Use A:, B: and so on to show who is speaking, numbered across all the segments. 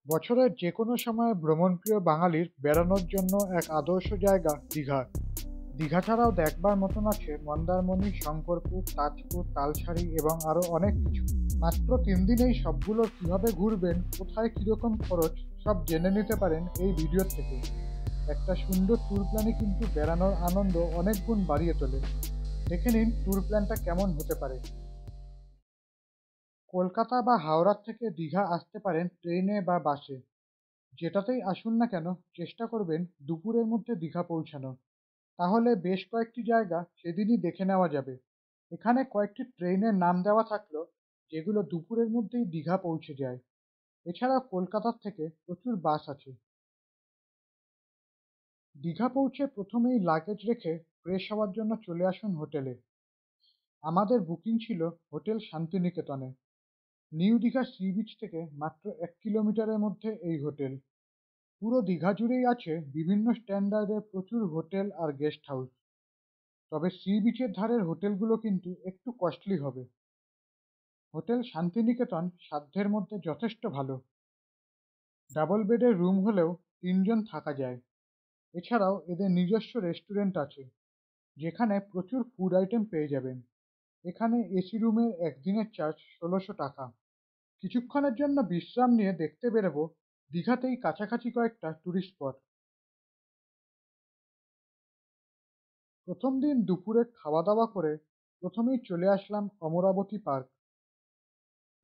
A: বছরের যেকোনো সময় ভ্রমণপ্রিয় বাঙালির বেড়ানোর জন্য এক আদর্শ জায়গা দীঘা। দীঘা ছাড়াও দেখবার মতন আছে মন্দারমণি, শঙ্করপুর, তাজপুর, তালসারি এবং আরও অনেক কিছু। মাত্র 3 দিনেই সবগুলোর কিভাবে ঘুরবেন, কোথায় কীরকম খরচ, সব জেনে নিতে পারেন এই ভিডিও থেকে। একটা সুন্দর ট্যুর প্ল্যানই কিন্তু বেড়ানোর আনন্দ অনেক গুণ বাড়িয়ে তোলে। দেখে নিন ট্যুর প্ল্যানটা কেমন হতে পারে। কলকাতা বা হাওড়ার থেকে দীঘা আসতে পারেন ট্রেনে বা বাসে। যেটাতেই আসুন না কেন চেষ্টা করবেন দুপুরের মধ্যে দীঘা পৌঁছানো। তাহলে বেশ কয়েকটি জায়গা সেদিনই দেখে নেওয়া যাবে। এখানে কয়েকটি ট্রেনের নাম দেওয়া থাকলো যেগুলো দুপুরের মধ্যেই দীঘা পৌঁছে যায়। এছাড়া কলকাতার থেকে প্রচুর বাস আছে। দীঘা পৌঁছে প্রথমেই লাগেজ রেখে ফ্রেশ হওয়ার জন্য চলে আসুন হোটেলে। আমাদের বুকিং ছিল হোটেল শান্তিনিকেতনে। নিউ দীঘা সি বিচ থেকে মাত্র 1 কিলোমিটারের মধ্যে এই হোটেল। পুরো দীঘা জুড়েই আছে বিভিন্ন স্ট্যান্ডার্ডের প্রচুর হোটেল আর গেস্ট হাউস। তবে সি বিচের ধারের হোটেলগুলো কিন্তু একটু কস্টলি হবে। হোটেল শান্তিনিকেতন সাধ্যের মধ্যে যথেষ্ট ভালো। ডাবল বেডের রুম হলেও 3 জন থাকা যায়। এছাড়াও এদের নিজস্ব রেস্টুরেন্ট আছে যেখানে প্রচুর ফুড আইটেম পেয়ে যাবেন। এখানে এসি রুমের একদিনের চার্জ 1600 টাকা। কিছুক্ষণের জন্য বিশ্রাম নিয়ে দেখতে বেরোবো দীঘাতেই কাছাকাছি কয়েকটা টুরিস্ট স্পট। প্রথম দিন দুপুরে খাওয়া দাওয়া করে প্রথমেই চলে আসলাম অমরাবতী পার্ক।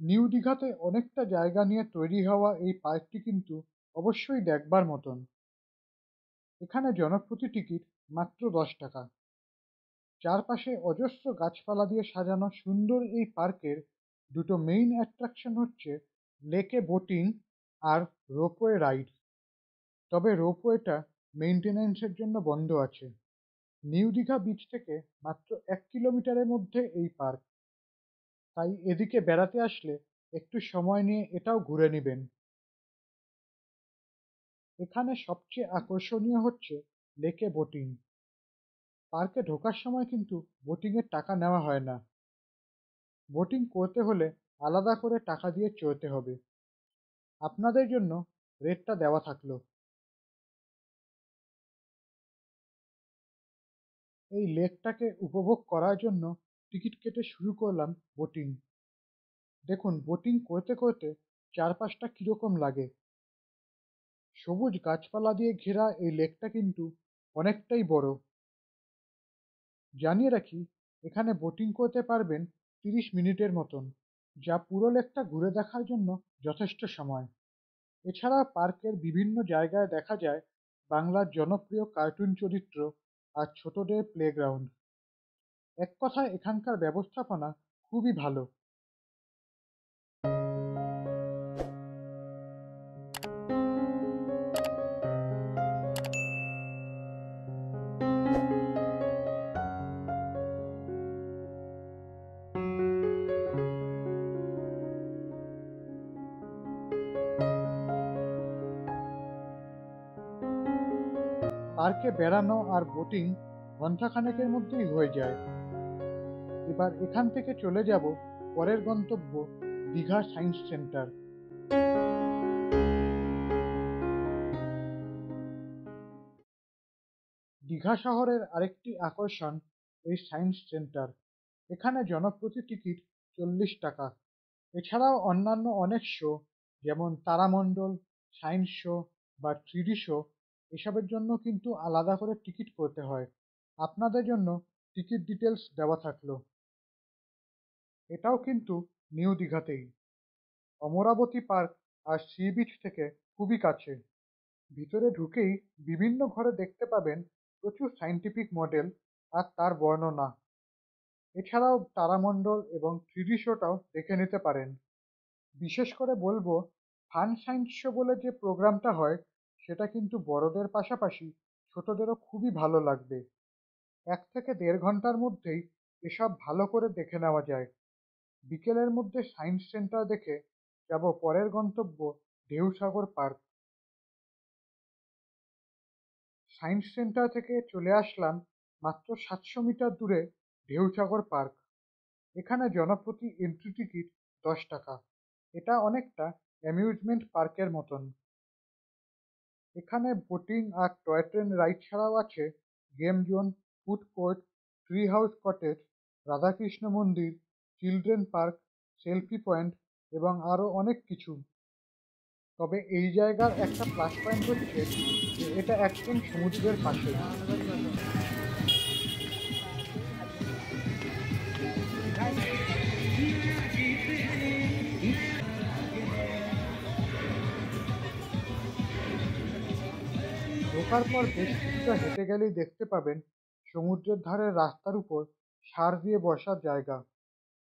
A: নিউ দীঘাতে অনেকটা জায়গা নিয়ে তৈরি হওয়া এই পার্কটি কিন্তু অবশ্যই দেখবার মতন। এখানে জনপ্রতি টিকিট মাত্র 10 টাকা। চারপাশে অজস্র গাছপালা দিয়ে সাজানো সুন্দর এই পার্কের দুটো মেইন অ্যাট্রাকশন হচ্ছে লেকে বোটিং আর রোপওয়ে রাইড। তবে রোপওয়েটা মেইনটেনেন্সের জন্য বন্ধ আছে। নিউ দীঘা বিচ থেকে মাত্র 1 কিলোমিটারের মধ্যে এই পার্ক, তাই এদিকে বেড়াতে আসলে একটু সময় নিয়ে এটাও ঘুরে নেবেন। এখানে সবচেয়ে আকর্ষণীয় হচ্ছে লেকে বোটিং। পার্কে ঢোকার সময় কিন্তু বোটিংয়ের টাকা নেওয়া হয় না। বোটিং করতে হলে আলাদা করে টাকা দিয়ে চড়তে হবে। আপনাদের জন্য রেটটা দেওয়া থাকলো। এই লেকটাকে উপভোগ করার জন্য টিকিট কেটে শুরু করলাম বোটিং। দেখুন বোটিং করতে করতে চারপাশটা কীরকম লাগে। সবুজ গাছপালা দিয়ে ঘেরা এই লেকটা কিন্তু অনেকটাই বড়। জানিয়ে রাখি, এখানে বোটিং করতে পারবেন 30 মিনিটের মতন, যা পুরো লেকটা ঘুরে দেখার জন্য যথেষ্ট সময়। এছাড়া পার্কের বিভিন্ন জায়গায় দেখা যায় বাংলার জনপ্রিয় কার্টুন চরিত্র আর ছোটদের প্লেগ্রাউন্ড। এক কথায় এখানকার ব্যবস্থাপনা খুবই ভালো। পার্কে বেড়ানো আর বোটিং ঘন্টাখানেকের মধ্যেই হয়ে যায়। এবার এখান থেকে চলে যাব পরের গন্তব্য দীঘা সায়েন্স সেন্টার। দীঘা শহরের আরেকটি আকর্ষণ এই সায়েন্স সেন্টার। এখানে জনপ্রতি টিকিট 40 টাকা। এছাড়াও অন্যান্য অনেক শো যেমন তারামণ্ডল, সায়েন্স শো বা 3D শো, এসবের জন্য কিন্তু আলাদা করে টিকিট করতে হয়। আপনাদের জন্য টিকিট ডিটেলস দেওয়া থাকলো। এটাও কিন্তু নিউ দীঘাতেই। অমরাবতী পার্ক আর সি বিচ থেকে খুবই কাছে। ভিতরে ঢুকেই বিভিন্ন ঘরে দেখতে পাবেন প্রচুর সায়েন্টিফিক মডেল আর তার বর্ণনা। এছাড়াও তারামণ্ডল এবং 3D শোটাও দেখে নিতে পারেন। বিশেষ করে বলবো ফান সায়েন্স শো বলে যে প্রোগ্রামটা হয় সেটা কিন্তু বড়দের পাশাপাশি ছোটদেরও খুবই ভালো লাগবে। 1 থেকে 1.5 ঘন্টার মধ্যেই এসব ভালো করে দেখে নেওয়া যায়। বিকেলের মধ্যে সায়েন্স সেন্টার দেখে যাব পরের গন্তব্য ঢেউসাগর পার্ক। সায়েন্স সেন্টার থেকে চলে আসলাম মাত্র 700 মিটার দূরে ঢেউসাগর পার্ক। এখানে জনপ্রতি এন্ট্রি টিকিট 10 টাকা। এটা অনেকটা অ্যামিউজমেন্ট পার্কের মতন। এখানে বোটিং আর টয় ট্রেন রাইড ছাড়াও আছে game zone, food court, tree house cottage, Radhakrishna মন্দির, চিলড্রেন পার্ক, সেলফি পয়েন্ট এবং আরও অনেক কিছু। তবে এই জায়গার একটা প্লাস পয়েন্ট হচ্ছে যে এটা একদম সমুদ্রের পাশেই। ঢোকার পর বেশ কিছুটা হেঁটে গেলেই দেখতে পাবেন সমুদ্রের ধারে রাস্তার উপর সার দিয়ে বসার জায়গা।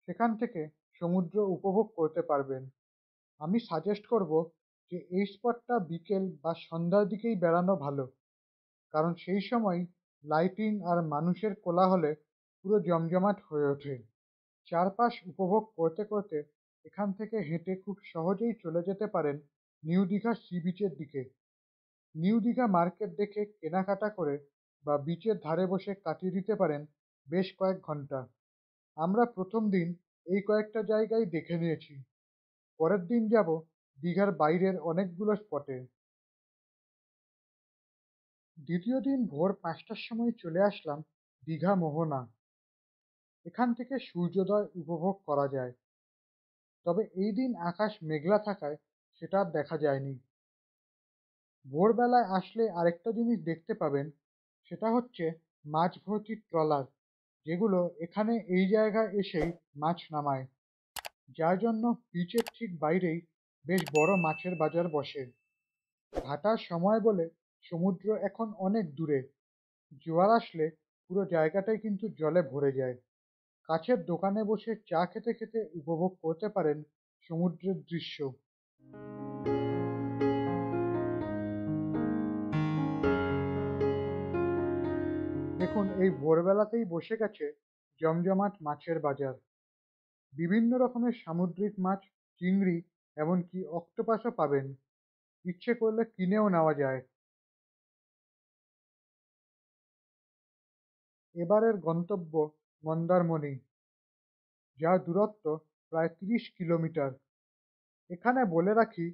A: সেখান থেকে সমুদ্র উপভোগ করতে পারবেন। আমি সাজেস্ট করব যে এই স্পটটা বিকেল বা সন্ধ্যার দিকেই বেড়ানো ভালো, কারণ সেই সময় লাইটিং আর মানুষের কোলাহলে পুরো জমজমাট হয়ে ওঠে। চারপাশ উপভোগ করতে করতে এখান থেকে হেঁটে খুব সহজেই চলে যেতে পারেন নিউ দীঘা সি বিচের দিকে। নিউ দীঘা মার্কেট দেখে কেনাকাটা করে বা বিচের ধারে বসে কাটিয়ে দিতে পারেন বেশ কয়েক ঘন্টা। আমরা প্রথম দিন এই কয়েকটা জায়গায় দেখে নিয়েছি। পরের দিন যাব দীঘার বাইরের অনেকগুলো স্পটে। দ্বিতীয় দিন ভোর ৫টার সময় চলে আসলাম দীঘা মোহনা। এখান থেকে সূর্যোদয় উপভোগ করা যায়, তবে এই দিন আকাশ মেঘলা থাকায় সেটা আর দেখা যায়নি। ভোরবেলায় আসলে আরেকটা জিনিস দেখতে পাবেন, সেটা হচ্ছে মাছ ভর্তি ট্রলার, যেগুলো এখানে এই জায়গায় এসেই মাছ নামায়, যার জন্য বিচের ঠিক বাইরেই বেশ বড় মাছের বাজার বসে। ভাটার সময় বলে সমুদ্র এখন অনেক দূরে, জোয়ার আসলে পুরো জায়গাটাই কিন্তু জলে ভরে যায়। কাছের দোকানে বসে চা খেতে খেতে উপভোগ করতে পারেন সমুদ্রের দৃশ্য। দেখুন, এই ভোরবেলাতেই বসে গেছে জমজমাট মাছের বাজার। বিভিন্ন রকমের সামুদ্রিক মাছ, চিংড়ি, এমনকি অক্টোপাসও পাবেন। ইচ্ছে করলে কিনেও নেওয়া যায়। এবারের গন্তব্য মন্দারমণি, যার দূরত্ব প্রায় ৩০ কিলোমিটার। এখানে বলে রাখি,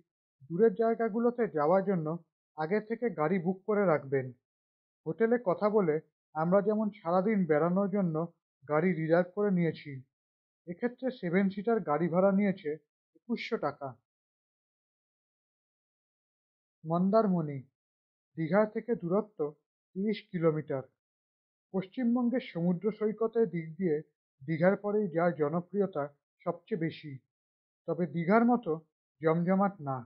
A: দূরের জায়গাগুলোতে যাওয়ার জন্য আগে থেকে গাড়ি বুক করে রাখবেন। হোটেলে কথা বলে আমরা যেমন সারাদিন বেড়ানোর জন্য গাড়ি রিজার্ভ করে নিয়েছি। এক্ষেত্রে 7 সিটার গাড়ি ভাড়া নিয়েছে ২১০০ টাকা। মন্দারমণি দীঘা থেকে দূরত্ব ৩০ কিলোমিটার। পশ্চিমবঙ্গের সমুদ্র সৈকতের দিক দিয়ে দীঘার পরেই যার জনপ্রিয়তা সবচেয়ে বেশি, তবে দীঘার মতো জমজমাট না।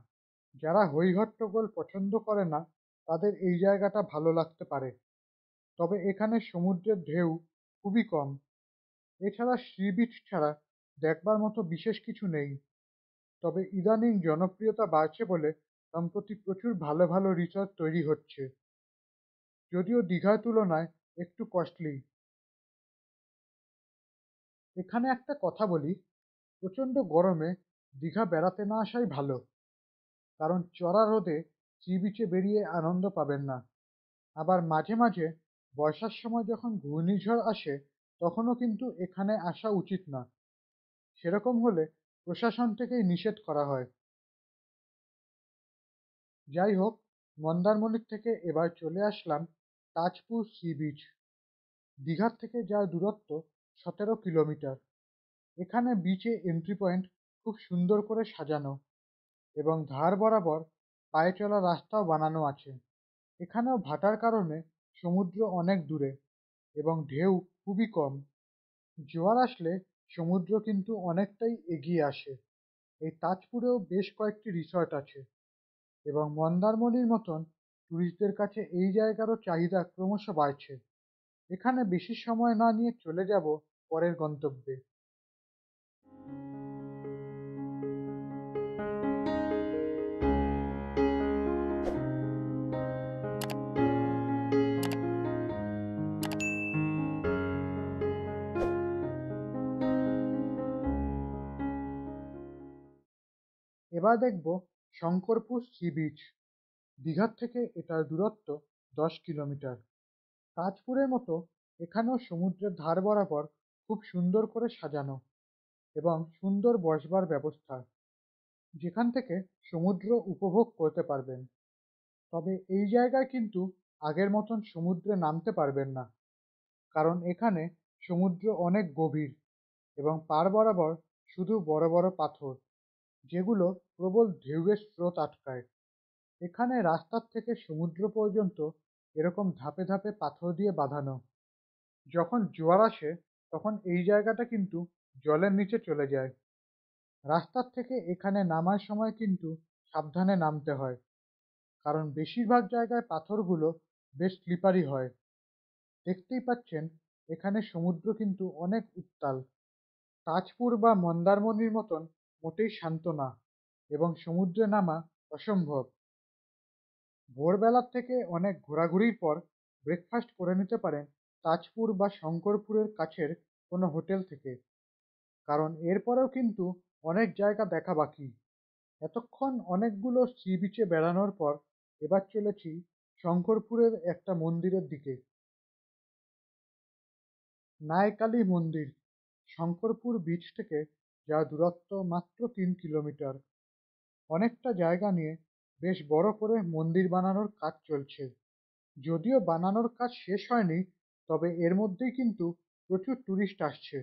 A: যারা হই-হট্টগোল পছন্দ করে না, তাদের এই জায়গাটা ভালো লাগতে পারে। তবে এখানে সমুদ্রের ঢেউ খুবই কম। এছাড়া সি বিচ ছাড়া দেখবার মতো বিশেষ কিছু নেই। তবে ইদানিং জনপ্রিয়তা বাড়ছে বলে সম্প্রতি প্রচুর ভালো ভালো রিসর্ট তৈরি হচ্ছে, যদিও দীঘার তুলনায় একটু কস্টলি। এখানে একটা কথা বলি, প্রচণ্ড গরমে দীঘা বেড়াতে না আসাই ভালো, কারণ চড়া রোদে সি বিচে বেরিয়ে আনন্দ পাবেন না। আবার মাঝে মাঝে বর্ষার সময় যখন ঘূর্ণিঝড় আসে, তখনও কিন্তু এখানে আসা উচিত না। সেরকম হলে প্রশাসন থেকেই নিষেধ করা হয়। যাই হোক, মন্দারমণির থেকে এবার চলে আসলাম তাজপুর সি বিচ। দীঘার থেকে যার দূরত্ব ১৭ কিলোমিটার। এখানে বিচে এন্ট্রি পয়েন্ট খুব সুন্দর করে সাজানো এবং ধার বরাবর পায়ে চলার রাস্তাও বানানো আছে। এখানেও ভাটার কারণে সমুদ্র অনেক দূরে এবং ঢেউ খুবই কম। জোয়ার আসলে সমুদ্র কিন্তু অনেকটাই এগিয়ে আসে। এই তাজপুরেও বেশ কয়েকটি রিসর্ট আছে এবং মন্দারমণির মতন টুরিস্টদের কাছে এই জায়গারও চাহিদা ক্রমশ বাড়ছে। এখানে বেশি সময় না নিয়ে চলে যাব পরের গন্তব্যে। এবার দেখব শঙ্করপুর সি বিচ। দীঘার থেকে এটার দূরত্ব ১০ কিলোমিটার। তাজপুরের মতো এখানেও সমুদ্রের ধার বরাবর খুব সুন্দর করে সাজানো এবং সুন্দর বসবার ব্যবস্থা। যেখান থেকে সমুদ্র উপভোগ করতে পারবেন। তবে এই জায়গায় কিন্তু আগের মতন সমুদ্রে নামতে পারবেন না, কারণ এখানে সমুদ্র অনেক গভীর এবং পাড় বরাবর শুধু বড় বড় পাথর, যেগুলো প্রবল ঢেউয়ের স্রোত আটকায়। এখানে রাস্তার থেকে সমুদ্র পর্যন্ত এরকম ধাপে ধাপে পাথর দিয়ে বাঁধানো। যখন জোয়ার আসে তখন এই জায়গাটা কিন্তু জলের নিচে চলে যায়। রাস্তার থেকে এখানে নামার সময় কিন্তু সাবধানে নামতে হয়, কারণ বেশিরভাগ জায়গায় পাথরগুলো বেশ স্লিপারি হয়। দেখতেই পাচ্ছেন এখানে সমুদ্র কিন্তু অনেক উত্তাল। তাজপুর বা মন্দারমণির মতন মোটেই শান্ত না, এবং সমুদ্রে নামা অসম্ভব। ভোরবেলার থেকে অনেক ঘোরাঘুরির পর ব্রেকফাস্ট করে নিতে পারেন তাজপুর বা শঙ্করপুরের কাছের কোনো হোটেল থেকে, কারণ এরপরেও কিন্তু অনেক জায়গা দেখা বাকি। এতক্ষণ অনেকগুলো সি বিচে বেড়ানোর পর এবার চলেছি শঙ্করপুরের একটা মন্দিরের দিকে। নায়কালী মন্দির শঙ্করপুর বিচ থেকে যা দূরত্ব মাত্র 3 কিলোমিটার। অনেকটা জায়গা নিয়ে বেশ বড় করে মন্দির বানানোর কাজ চলছে। যদিও বানানোর কাজ শেষ হয়নি, তবে এর মধ্যেই কিন্তু প্রচুর টুরিস্ট আসছে।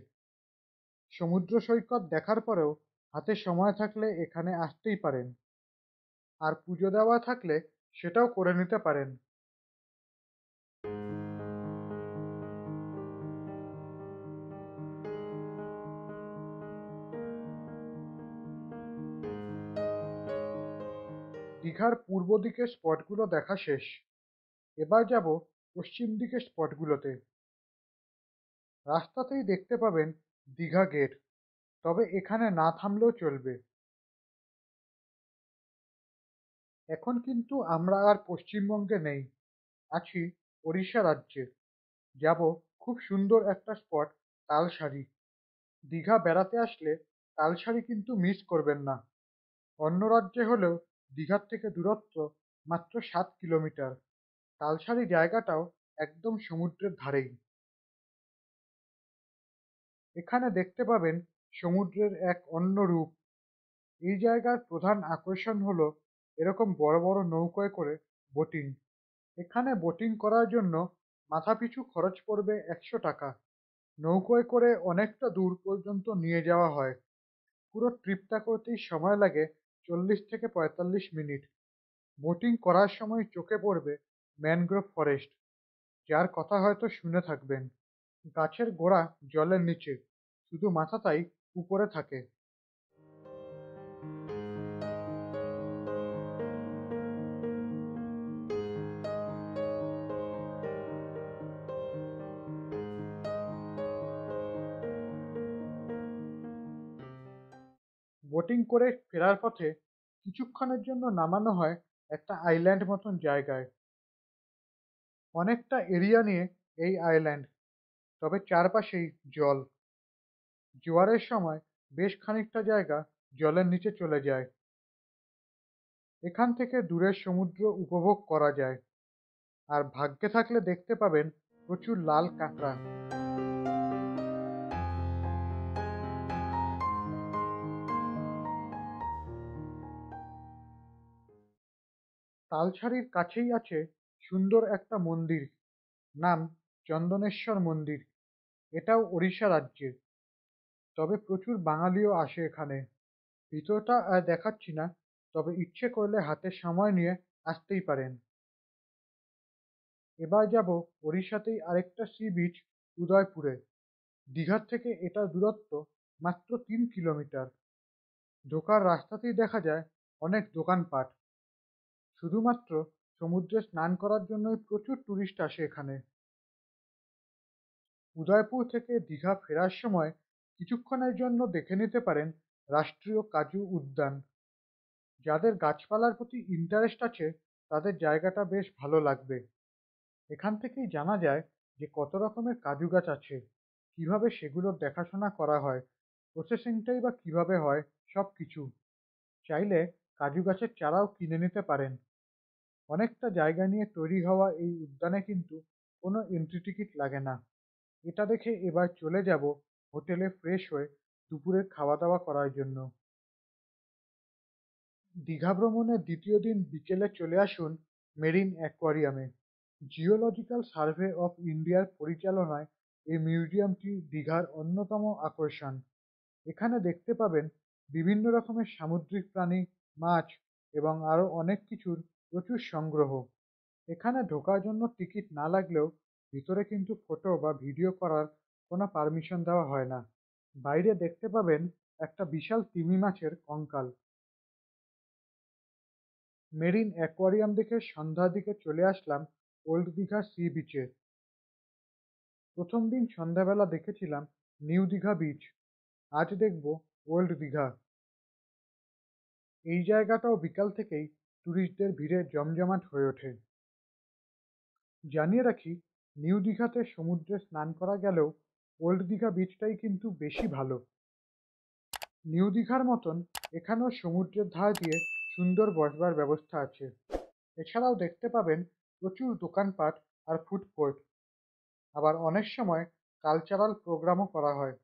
A: সমুদ্র সৈকত দেখার পরেও হাতে সময় থাকলে এখানে আসতেই পারেন, আর পুজো দেওয়া থাকলে সেটাও করে নিতে পারেন। দীঘার পূর্ব দিকের স্পটগুলো দেখা শেষ। এবার যাব পশ্চিম দিকের স্পটগুলোতে। রাস্তাতেই দেখতে পাবেন দীঘা গেট, তবে এখানে না থামলেও চলবে। এখন কিন্তু আমরা আর পশ্চিমবঙ্গে নেই, আছি ওড়িশা রাজ্যে। যাব খুব সুন্দর একটা স্পট, তালসারি। দীঘা বেড়াতে আসলে তালসারি কিন্তু মিস করবেন না। অন্য রাজ্যে হলেও দীঘার থেকে দূরত্ব মাত্র 7 কিলোমিটার। তালসারি জায়গাটাও একদম সমুদ্রের ধারেই। এখানে দেখতে পাবেন সমুদ্রের এক অন্য রূপ। এই জায়গার প্রধান আকর্ষণ হলো এরকম বড় বড় নৌকায় করে বোটিং। এখানে বোটিং করার জন্য মাথাপিছু খরচ পড়বে 100 টাকা। নৌকোয় করে অনেকটা দূর পর্যন্ত নিয়ে যাওয়া হয়। পুরো ট্রিপটা করতেই সময় লাগে 40 থেকে 45 মিনিট। বোটিং করার সময় চোখে পড়বে ম্যানগ্রোভ ফরেস্ট, যার কথা হয়তো শুনে থাকবেন। গাছের গোড়া জলের নিচে, শুধু মাথাটাই উপরে থাকে। বোটিং করে ফেরার পথে কিছুক্ষণের জন্য নামানো হয় একটা আইল্যান্ড মতন জায়গায়। অনেকটা এরিয়া নিয়ে এই আইল্যান্ড, তবে চারপাশেই জল। জোয়ারের সময় বেশ খানিকটা জায়গা জলের নিচে চলে যায়। এখান থেকে দূরের সমুদ্র উপভোগ করা যায়, আর ভাগ্যে থাকলে দেখতে পাবেন প্রচুর লাল কাঁকড়া। তালসারির কাছেই আছে সুন্দর একটা মন্দির, নাম চন্দনেশ্বর মন্দির। এটাও ওড়িশা রাজ্যের, তবে প্রচুর বাঙালিও আসে এখানে। ভিতরটা আর দেখাচ্ছি না, তবে ইচ্ছে করলে হাতে সময় নিয়ে আসতেই পারেন। এবার যাব ওড়িশাতেই আরেকটা সি বিচ, উদয়পুরে। দীঘার থেকে এটার দূরত্ব মাত্র 3 কিলোমিটার। ঢোকার রাস্তাতেই দেখা যায় অনেক দোকানপাট। শুধুমাত্র সমুদ্রে স্নান করার জন্যই প্রচুর টুরিস্ট আসে এখানে। উদয়পুর থেকে দীঘা ফেরার সময় কিছুক্ষণের জন্য দেখে নিতে পারেন রাষ্ট্রীয় কাজু উদ্যান। যাদের গাছপালার প্রতি ইন্টারেস্ট আছে তাদের জায়গাটা বেশ ভালো লাগবে। এখান থেকেই জানা যায় যে কত রকমের কাজু গাছ আছে, কিভাবে সেগুলোর দেখাশোনা করা হয়, প্রসেসিংটাই বা কিভাবে হয়, সব কিছু। চাইলে কাজু গাছের চারাও কিনে নিতে পারেন। অনেকটা জায়গা নিয়ে তৈরি হওয়া এই উদ্যানে কিন্তু কোনো এন্ট্রি টিকিট লাগে না। এটা দেখে এবার চলে যাব হোটেলে ফ্রেশ হয়ে দুপুরের খাওয়া দাওয়া করার জন্য। দীঘা ভ্রমণের দ্বিতীয় দিন বিকেলে চলে আসুন মেরিন অ্যাকোয়ারিয়ামে। জিওলজিক্যাল সার্ভে অফ ইন্ডিয়ার পরিচালনায় এই মিউজিয়ামটি দীঘার অন্যতম আকর্ষণ। এখানে দেখতে পাবেন বিভিন্ন রকমের সামুদ্রিক প্রাণী, মাছ এবং আরও অনেক কিছুর প্রচুর সংগ্রহ। এখানে ঢোকার জন্য টিকিট না লাগলেও ভিতরে কিন্তু ফটো বা ভিডিও করার কোনো পারমিশন দেওয়া হয় না। বাইরে দেখতে পাবেন একটা বিশাল তিমি মাছের কঙ্কাল। মেরিন অ্যাকোয়ারিয়াম দেখে সন্ধ্যার দিকে চলে আসলাম ওল্ড দীঘা সি বিচে। প্রথম দিন সন্ধ্যাবেলা দেখেছিলাম নিউ দীঘা বিচ, আজ দেখব ওল্ড দীঘা। এই জায়গাটাও বিকাল থেকেই ট্যুরিস্টদের ভিড়ে জমজমাট হয়ে ওঠে। জানিয়ে রাখি, নিউ দীঘাতে সমুদ্রে স্নান করা গেলেও ওল্ড দীঘা বিচটাই কিন্তু বেশি ভালো। নিউ দীঘার মতন এখানেও সমুদ্রের ধার দিয়ে সুন্দর বসবার ব্যবস্থা আছে। এছাড়াও দেখতে পাবেন প্রচুর দোকানপাট আর ফুড কোর্ট। আবার অনেক সময় কালচারাল প্রোগ্রামও করা হয়।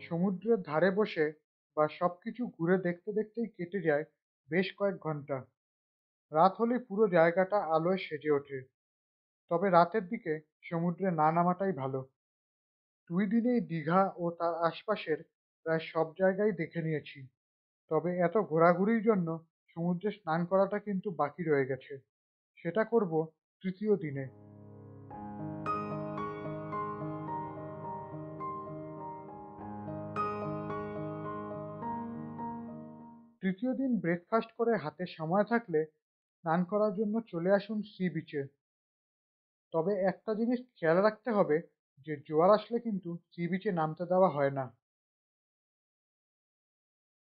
A: সমুদ্রের ধারে বসে বা সবকিছু ঘুরে দেখতে দেখতেই কেটে যায় বেশ কয়েক ঘন্টা। রাত হলে পুরো জায়গাটা আলোয় সেজে ওঠে। তবে রাতের দিকে সমুদ্রে না নামাটাই ভালো। ২ দিনেই দীঘা ও তার আশপাশের প্রায় সব জায়গাই দেখে নিয়েছি। তবে এত ঘোরাঘুরির জন্য সমুদ্রে স্নান করাটা কিন্তু বাকি রয়ে গেছে। সেটা করব তৃতীয় দিনে। তৃতীয় দিন ব্রেকফাস্ট করে হাতে সময় থাকলে স্নান করার জন্য চলে আসুন সি বিচে। তবে একটা জিনিস খেয়াল রাখতে হবে যে জোয়ার আসলে কিন্তু সি বিচে নামতে দেওয়া হয় না।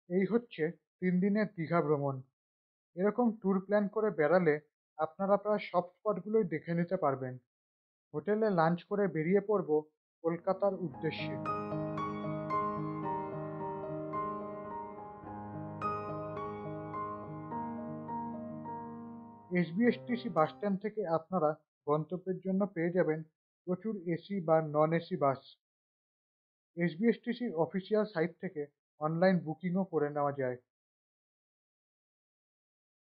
A: এই হচ্ছে ৩ দিনের দীঘা ভ্রমণ। এরকম ট্যুর প্ল্যান করে বেড়ালে আপনারা প্রায় সব স্পটগুলোই দেখে নিতে পারবেন। হোটেলে লাঞ্চ করে বেরিয়ে পড়ব কলকাতার উদ্দেশ্যে। এসবিএসটিসি বাসস্ট্যান্ড থেকে আপনারা গন্তব্যের জন্য পেয়ে যাবেন প্রচুর এসি বা নন এসি বাস। এসবিএসটিসির অফিসিয়াল সাইট থেকে অনলাইন বুকিংও করে নেওয়া যায়।